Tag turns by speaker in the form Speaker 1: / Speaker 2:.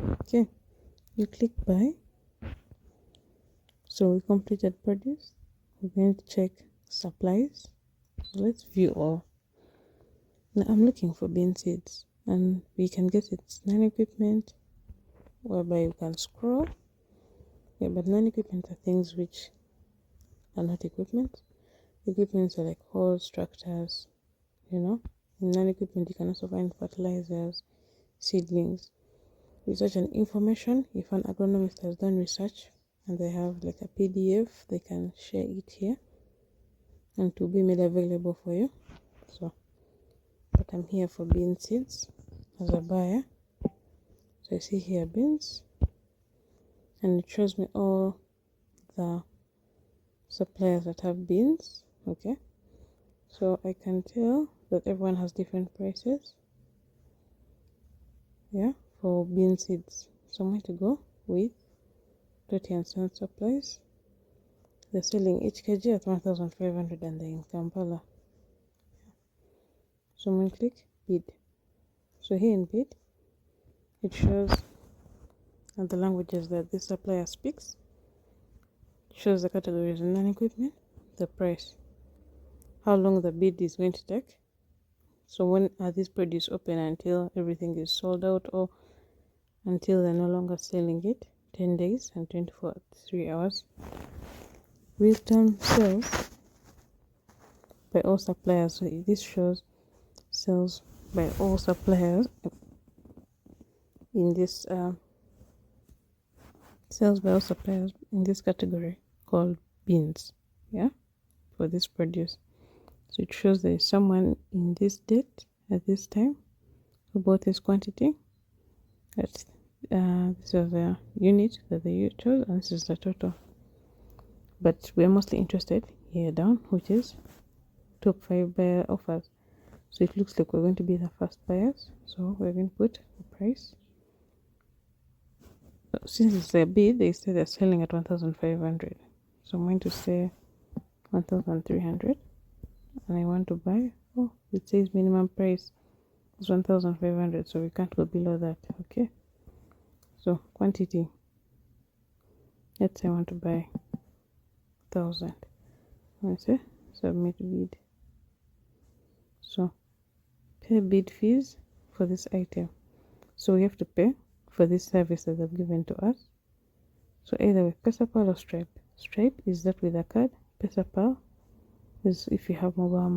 Speaker 1: Okay, you click buy. So we completed produce. We're going to check supplies. So let's view all. Now I'm looking for bean seeds, and we can get it non-equipment, whereby you can scroll. Yeah, but non-equipment are things which are not equipment. Equipments are like horse, tractors, In non-equipment you can also find fertilizers, seedlings. Research and information. If an agronomist has done research and they have like a PDF, they can share it here and to be made available for you. So, but I'm here for bean seeds as a buyer. So I see here beans, and it shows me all the suppliers that have beans. Okay, so I can tell that everyone has different prices. Yeah, for bean seeds. So I'm going to go with Toti and Sons Supplies. They're selling each kg at 1,500 and they're in Kampala. So I'm going to click bid. So here in bid, it shows the languages that this supplier speaks. It shows the categories and non-equipment, the price, how long the bid is going to take. So when are these produce open until everything is sold out, or until they're no longer selling it? 10 days and 3 hours. Real-time sales by all suppliers. So this shows sales by all suppliers in this category called beans. Yeah, for this produce. So it shows there is someone in this date at this time who bought this quantity. That's this is the unit that they chose, and this is the total. But we're mostly interested here down, which is top 5 buyer offers. So it looks like we're going to be the first buyers. So we're going to put the price. Since it's a bid, they say they're selling at 1,500. So I'm going to say 1,300. And I want to buy. Oh, it says minimum price is 1,500. So we can't go below that. Okay. So quantity. Let's say I want to buy 1,000. I say submit bid. So pay bid fees for this item. So we have to pay for this service that they've given to us. So either with PesaPal or Stripe. Stripe is that with a card. PesaPal is if you have mobile